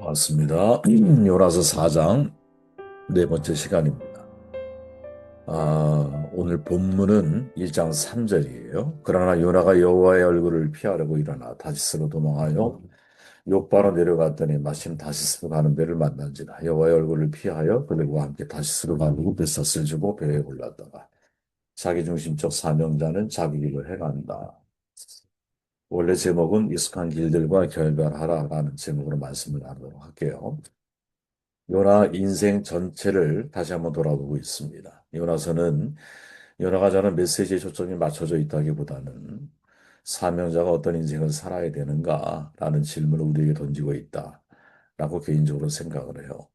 맞습니다. 요나서 4장 네 번째 시간입니다. 오늘 본문은 1장 3절이에요. 그러나 요나가 여호와의 얼굴을 피하려고 일어나 다시스로 도망하여 욥바로 내려갔더니 마침 다시스로 가는 배를 만난지라 여호와의 얼굴을 피하여 그들과 함께 다시스로 가고 뱃사슬 주고 배에 올랐다가 자기중심적 사명자는 자기 길을 행한다. 원래 제목은 익숙한 길들과 결별하라라는 제목으로 말씀을 나누도록 할게요. 요나 인생 전체를 다시 한번 돌아보고 있습니다. 요나서는 요나가 저는 메시지에 초점이 맞춰져 있다기보다는 사명자가 어떤 인생을 살아야 되는가라는 질문을 우리에게 던지고 있다라고 개인적으로 생각을 해요.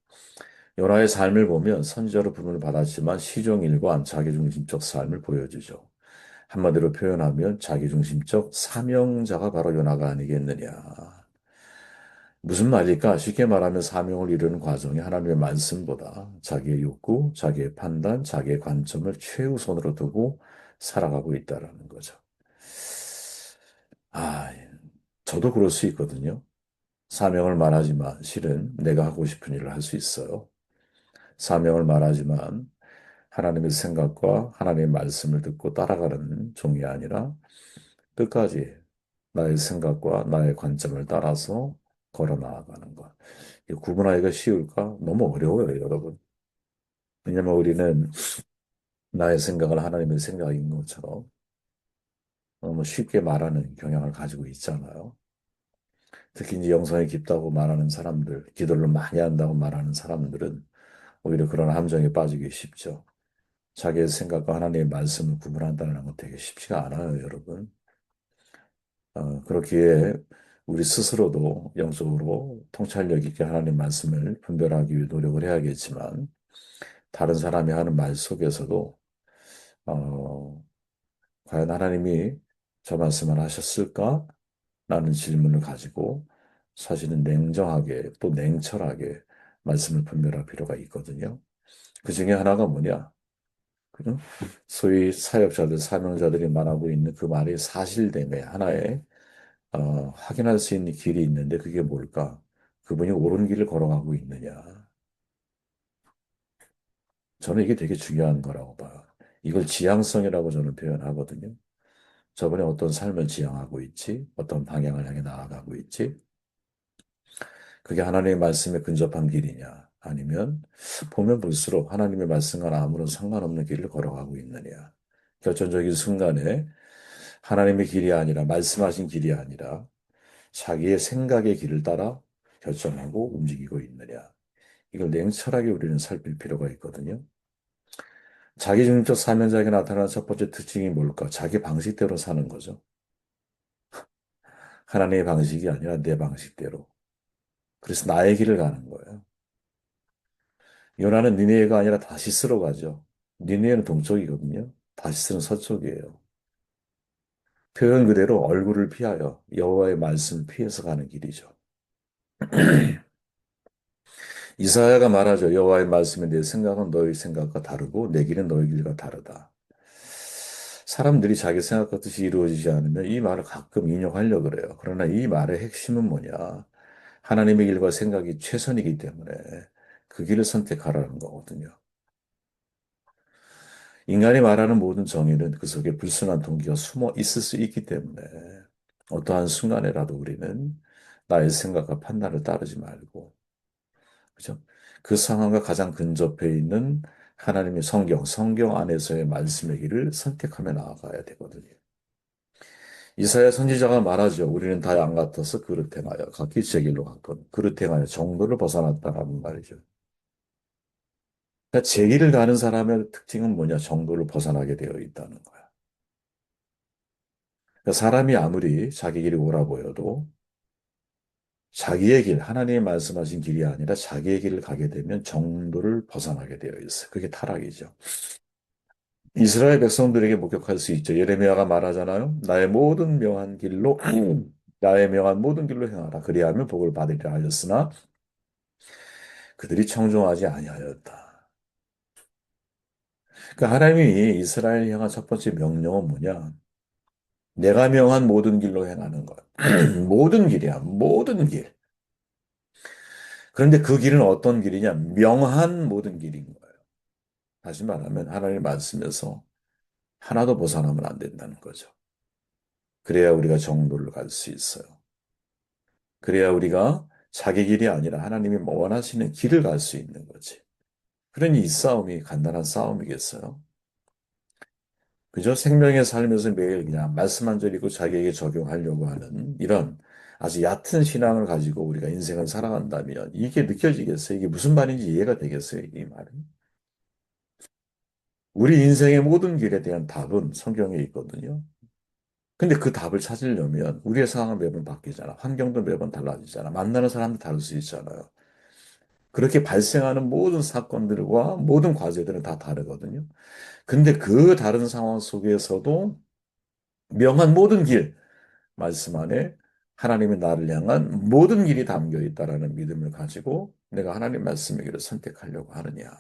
요나의 삶을 보면 선지자로 부름을 받았지만 시종일관 자기중심적 삶을 보여주죠. 한마디로 표현하면 자기중심적 사명자가 바로 요나가 아니겠느냐. 무슨 말일까? 쉽게 말하면 사명을 이루는 과정이 하나님의 말씀보다 자기의 욕구, 자기의 판단, 자기의 관점을 최우선으로 두고 살아가고 있다라는 거죠. 예. 저도 그럴 수 있거든요. 사명을 말하지만 실은 내가 하고 싶은 일을 할 수 있어요. 사명을 말하지만 하나님의 생각과 하나님의 말씀을 듣고 따라가는 종이 아니라 끝까지 나의 생각과 나의 관점을 따라서 걸어 나아가는 것. 이 구분하기가 쉬울까? 너무 어려워요, 여러분. 왜냐면 우리는 나의 생각을 하나님의 생각인 것처럼 너무 쉽게 말하는 경향을 가지고 있잖아요. 특히 이제 영성이 깊다고 말하는 사람들, 기도를 많이 한다고 말하는 사람들은 오히려 그런 함정에 빠지기 쉽죠. 자기의 생각과 하나님의 말씀을 구분한다는 건 되게 쉽지가 않아요, 여러분. 그렇기에 우리 스스로도 영적으로 통찰력 있게 하나님 말씀을 분별하기 위해 노력을 해야겠지만, 다른 사람이 하는 말 속에서도, 어, 과연 하나님이 저 말씀을 하셨을까? 라는 질문을 가지고 사실은 냉정하게 또 냉철하게 말씀을 분별할 필요가 있거든요. 그 중에 하나가 뭐냐? 그죠? 소위 사역자들, 사명자들이 말하고 있는 그 말이 사실됨의 하나의 확인할 수 있는 길이 있는데 그게 뭘까? 그분이 옳은 길을 걸어가고 있느냐? 저는 이게 되게 중요한 거라고 봐요. 이걸 지향성이라고 저는 표현하거든요. 저번에 어떤 삶을 지향하고 있지? 어떤 방향을 향해 나아가고 있지? 그게 하나님의 말씀에 근접한 길이냐? 아니면 보면 볼수록 하나님의 말씀과는 아무런 상관없는 길을 걸어가고 있느냐? 결정적인 순간에 하나님의 길이 아니라 말씀하신 길이 아니라 자기의 생각의 길을 따라 결정하고 움직이고 있느냐? 이걸 냉철하게 우리는 살필 필요가 있거든요. 자기중심적 사명자에게 나타나는 첫 번째 특징이 뭘까? 자기 방식대로 사는 거죠. 하나님의 방식이 아니라 내 방식대로. 그래서 나의 길을 가는 거예요. 요나는 니네가 아니라 다시스로 가죠. 니네는 동쪽이거든요. 다시스는 서쪽이에요. 표현 그대로 얼굴을 피하여 여호와의 말씀을 피해서 가는 길이죠. 이사야가 말하죠. 여호와의 말씀에 내 생각은 너희 생각과 다르고 내 길은 너희 길과 다르다. 사람들이 자기 생각같이 이루어지지 않으면 이 말을 가끔 인용하려고 그래요. 그러나 이 말의 핵심은 뭐냐? 하나님의 길과 생각이 최선이기 때문에 그 길을 선택하라는 거거든요. 인간이 말하는 모든 정의는 그 속에 불순한 동기가 숨어 있을 수 있기 때문에 어떠한 순간에라도 우리는 나의 생각과 판단을 따르지 말고, 그죠? 그 상황과 가장 근접해 있는 하나님의 성경 안에서의 말씀의 길을 선택하며 나아가야 되거든요. 이사야 선지자가 말하죠. 우리는 다 양 같아서 그릇 행하여 각기 제 길로 갔건 그릇 행하여 정도를 벗어났다라는 말이죠. 그러니까 제 길을 가는 사람의 특징은 뭐냐? 정도를 벗어나게 되어 있다는 거야. 그러니까 사람이 아무리 자기 길이 옳아 보여도 자기의 길, 하나님이 말씀하신 길이 아니라 자기의 길을 가게 되면 정도를 벗어나게 되어 있어요. 그게 타락이죠. 이스라엘 백성들에게 목격할 수 있죠. 예레미야가 말하잖아요. 나의 명한 모든 길로 행하라. 그리하면 복을 받으리라 하였으나 그들이 청종하지 아니하였다. 그러니까 하나님이 이스라엘 향한 첫 번째 명령은 뭐냐? 내가 명한 모든 길로 행하는 것. 모든 길이야. 모든 길. 그런데 그 길은 어떤 길이냐? 명한 모든 길인 거예요. 다시 말하면 하나님의 말씀에서 하나도 벗어나면 안 된다는 거죠. 그래야 우리가 정도를 갈 수 있어요. 그래야 우리가 자기 길이 아니라 하나님이 원하시는 길을 갈 수 있는 거지. 그러니 이 싸움이 간단한 싸움이겠어요? 그저 생명의 삶에서 매일 그냥 말씀 한 절 읽고 자기에게 적용하려고 하는 이런 아주 얕은 신앙을 가지고 우리가 인생을 살아간다면 이게 느껴지겠어요? 이게 무슨 말인지 이해가 되겠어요? 이 말은? 우리 인생의 모든 길에 대한 답은 성경에 있거든요. 근데 그 답을 찾으려면 우리의 상황은 매번 바뀌잖아. 환경도 매번 달라지잖아. 만나는 사람도 다를 수 있잖아요. 그렇게 발생하는 모든 사건들과 모든 과제들은 다 다르거든요. 근데 그 다른 상황 속에서도 명한 모든 길, 말씀 안에 하나님이 나를 향한 모든 길이 담겨 있다라는 믿음을 가지고 내가 하나님 말씀의 길을 선택하려고 하느냐.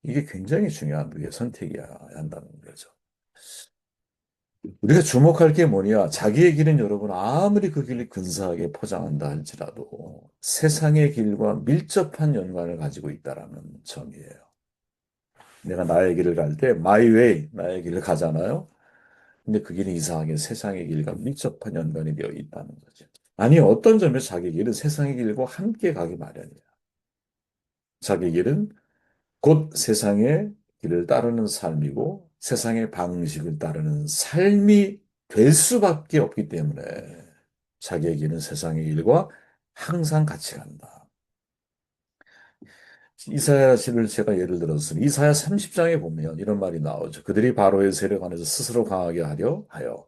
이게 굉장히 중요한 우리의 선택이어야 한다는 거죠. 우리가 주목할 게 뭐냐? 자기의 길은 여러분 아무리 그 길이 근사하게 포장한다 할지라도 세상의 길과 밀접한 연관을 가지고 있다라는 점이에요. 내가 나의 길을 갈 때 my way, 나의 길을 가잖아요. 근데 그 길이 이상하게 세상의 길과 밀접한 연관이 되어 있다는 거죠. 아니, 어떤 점에서 자기 길은 세상의 길과 함께 가기 마련이야. 자기 길은 곧 세상의 길을 따르는 삶이고 세상의 방식을 따르는 삶이 될 수밖에 없기 때문에 자기의 길은 세상의 길과 항상 같이 간다. 이사야를 제가 예를 들었으니 이사야 30장에 보면 이런 말이 나오죠. 그들이 바로의 세력 안에서 스스로 강하게 하려 하여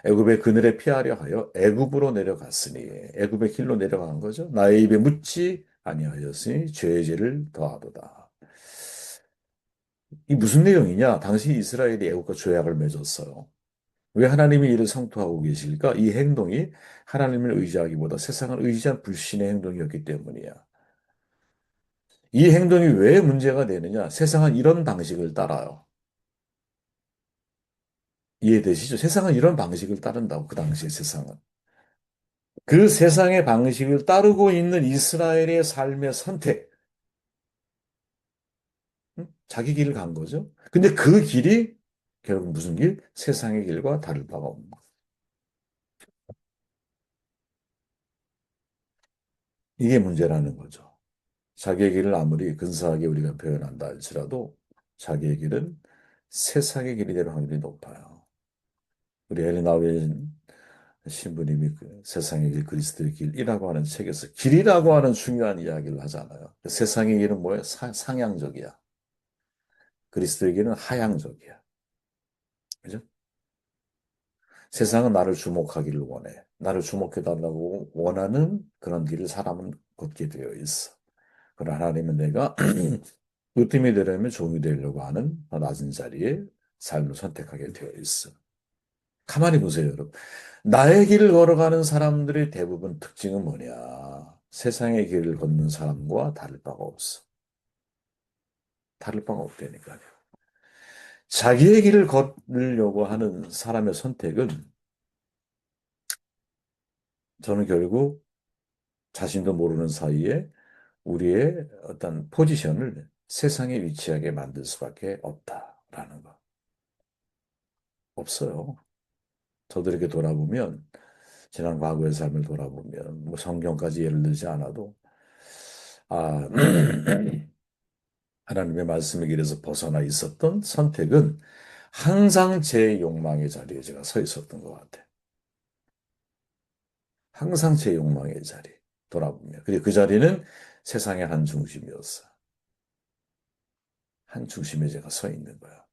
애굽의 그늘에 피하려 하여 애굽으로 내려갔으니 애굽의 길로 내려간 거죠. 나의 입에 묻지 아니하였으니 죄의 죄를 더하도다. 이 무슨 내용이냐? 당시 이스라엘이 애국과 조약을 맺었어요. 왜 하나님이 이를 성토하고 계실까? 이 행동이 하나님을 의지하기보다 세상을 의지한 불신의 행동이었기 때문이야. 이 행동이 왜 문제가 되느냐? 세상은 이런 방식을 따라요. 이해되시죠? 세상은 이런 방식을 따른다고, 그 당시의 세상은. 그 세상의 방식을 따르고 있는 이스라엘의 삶의 선택, 응? 자기 길을 간 거죠. 근데 그 길이 결국 무슨 길? 세상의 길과 다를 바가 없는 거. 이게 문제라는 거죠. 자기의 길을 아무리 근사하게 우리가 표현한다 할지라도 자기의 길은 세상의 길이 될 확률이 높아요. 우리 엘레나 웨인 신부님이 그 세상의 길 그리스도의 길이라고 하는 책에서 길이라고 하는 중요한 이야기를 하잖아요. 세상의 길은 뭐예요? 상향적이야. 그리스도의 길은 하향적이야. 그죠? 세상은 나를 주목하기를 원해. 나를 주목해달라고 원하는 그런 길을 사람은 걷게 되어 있어. 그러나 하나님은 내가 으뜸이 되려면 종이 되려고 하는 낮은 자리에 삶을 선택하게 되어 있어. 가만히 보세요, 여러분. 나의 길을 걸어가는 사람들의 대부분 특징은 뭐냐? 세상의 길을 걷는 사람과 다를 바가 없어. 다를 바가 없다니까요. 자기의 길을 걸으려고 하는 사람의 선택은 저는 결국 자신도 모르는 사이에 우리의 어떤 포지션을 세상에 위치하게 만들 수밖에 없다라는 거. 없어요. 저도 이렇게 돌아보면, 지난 과거의 삶을 돌아보면, 뭐 성경까지 예를 들지 않아도, 아, 하나님의 말씀의 길에서 벗어나 있었던 선택은 항상 제 욕망의 자리에 제가 서 있었던 것 같아요. 항상 제 욕망의 자리 돌아보면. 그리고 그 자리는 세상의 한 중심이었어. 한 중심에 제가 서 있는 거야.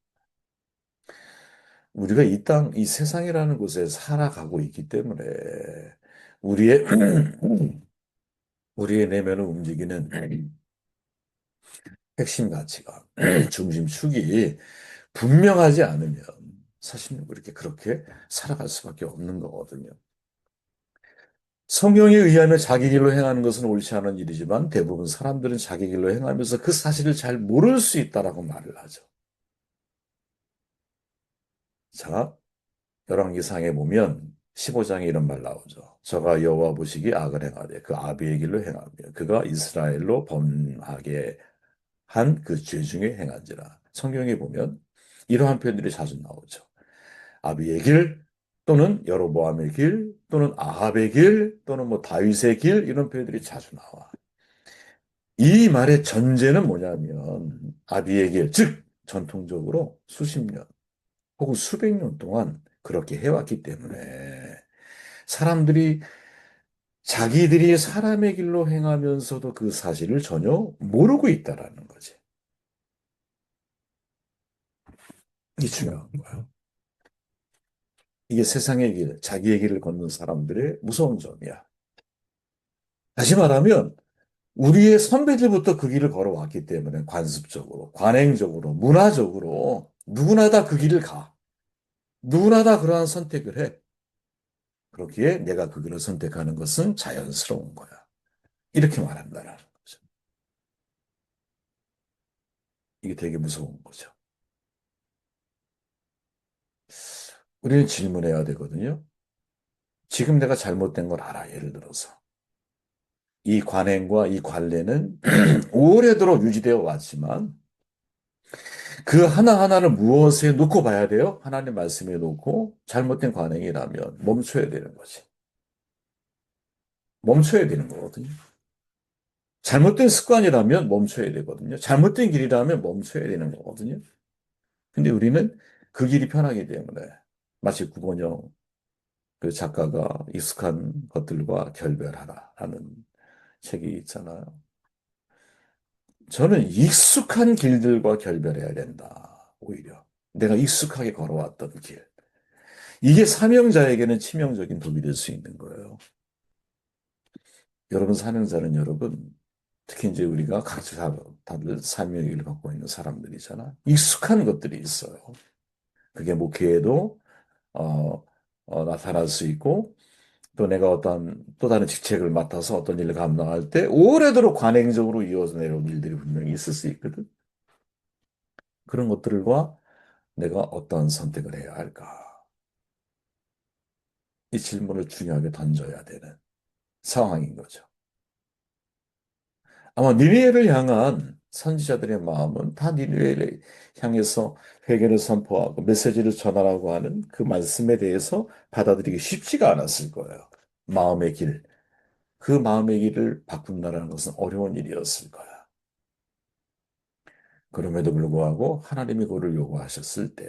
우리가 이 땅, 이 세상이라는 곳에 살아가고 있기 때문에 우리의, 우리의 내면을 움직이는 핵심 가치가, 중심축이 분명하지 않으면 사실 우리 그렇게 살아갈 수밖에 없는 거거든요. 성경에 의하면 자기 길로 행하는 것은 옳지 않은 일이지만 대부분 사람들은 자기 길로 행하면서 그 사실을 잘 모를 수 있다라고 말을 하죠. 자, 열왕기상에 보면 15장에 이런 말 나오죠. 저가 여호와 보시기 악을 행하되 그 아비의 길로 행하며 그가 이스라엘로 범하게 한 그 죄 중에 행한지라. 성경에 보면 이러한 표현들이 자주 나오죠. 아비의 길 또는 여로보암의 길 또는 아합의 길 또는 뭐 다윗의 길 이런 표현들이 자주 나와. 이 말의 전제는 뭐냐면 아비의 길, 즉 전통적으로 수십 년 혹은 수백 년 동안 그렇게 해왔기 때문에 사람들이 자기들이 사람의 길로 행하면서도 그 사실을 전혀 모르고 있다라는 거지. 이게 중요한 거예요. 이게 세상의 길, 자기의 길을 걷는 사람들의 무서운 점이야. 다시 말하면 우리의 선배들부터 그 길을 걸어왔기 때문에 관습적으로, 관행적으로, 문화적으로 누구나 다 그 길을 가. 누구나 다 그러한 선택을 해. 그렇기에 내가 그 길을 선택하는 것은 자연스러운 거야. 이렇게 말한다라는 거죠. 이게 되게 무서운 거죠. 우리는 질문해야 되거든요. 지금 내가 잘못된 걸 알아. 예를 들어서. 이 관행과 이 관례는 오래도록 유지되어 왔지만 그 하나하나를 무엇에 놓고 봐야 돼요? 하나님 말씀에 놓고 잘못된 관행이라면 멈춰야 되는 거지. 멈춰야 되는 거거든요. 잘못된 습관이라면 멈춰야 되거든요. 잘못된 길이라면 멈춰야 되는 거거든요. 근데 우리는 그 길이 편하기 때문에 마치 구본영 그 작가가 익숙한 것들과 결별하라 하는 책이 있잖아요. 저는 익숙한 길들과 결별해야 된다. 오히려. 내가 익숙하게 걸어왔던 길. 이게 사명자에게는 치명적인 독이 될 수 있는 거예요. 여러분 사명자는 여러분, 특히 이제 우리가 각자 다들 사명을 갖고 있는 사람들이잖아. 익숙한 것들이 있어요. 그게 목회에도 어, 나타날 수 있고 또 내가 어떤 또 다른 직책을 맡아서 어떤 일을 감당할 때 오래도록 관행적으로 이어서 내려온 일들이 분명히 있을 수 있거든. 그런 것들과 내가 어떤 선택을 해야 할까? 이 질문을 중요하게 던져야 되는 상황인 거죠. 아마 니느웨를 향한 선지자들의 마음은 다 니느웨를 향해서 회개를 선포하고 메시지를 전하라고 하는 그 말씀에 대해서 받아들이기 쉽지가 않았을 거예요. 마음의 길, 그 마음의 길을 바꾼다는 것은 어려운 일이었을 거야. 그럼에도 불구하고 하나님이 그를 요구하셨을 때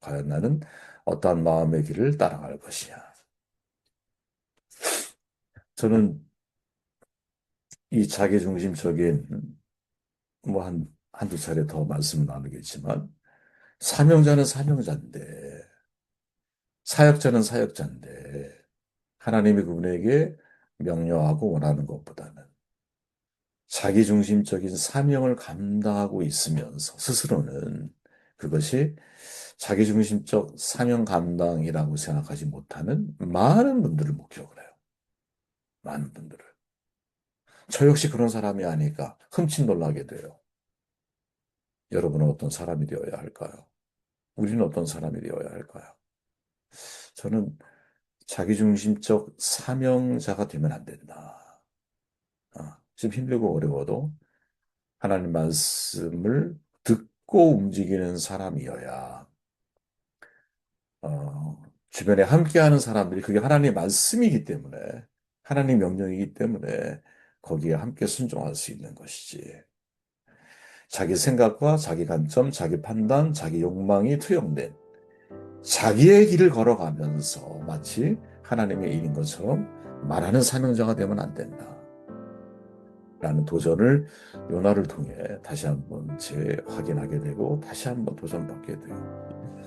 과연 나는 어떠한 마음의 길을 따라갈 것이냐. 저는 이 자기중심적인 뭐 한두 차례 더 말씀을 나누겠지만 사명자는 사명자인데 사역자는 사역자인데 하나님이 그분에게 명령하고 원하는 것보다는 자기중심적인 사명을 감당하고 있으면서 스스로는 그것이 자기중심적 사명 감당이라고 생각하지 못하는 많은 분들을 목격을 해요. 많은 분들을. 저 역시 그런 사람이 아닐까 흠칫 놀라게 돼요. 여러분은 어떤 사람이 되어야 할까요? 우리는 어떤 사람이 되어야 할까요? 저는 자기중심적 사명자가 되면 안 된다. 좀 힘들고 어려워도 하나님 말씀을 듣고 움직이는 사람이어야 주변에 함께하는 사람들이 그게 하나님의 말씀이기 때문에 하나님 명령이기 때문에 거기에 함께 순종할 수 있는 것이지. 자기 생각과 자기 관점, 자기 판단, 자기 욕망이 투영된 자기의 길을 걸어가면서 마치 하나님의 일인 것처럼 말하는 사명자가 되면 안 된다. 라는 도전을 요나를 통해 다시 한번 재확인하게 되고 다시 한번 도전받게 돼요.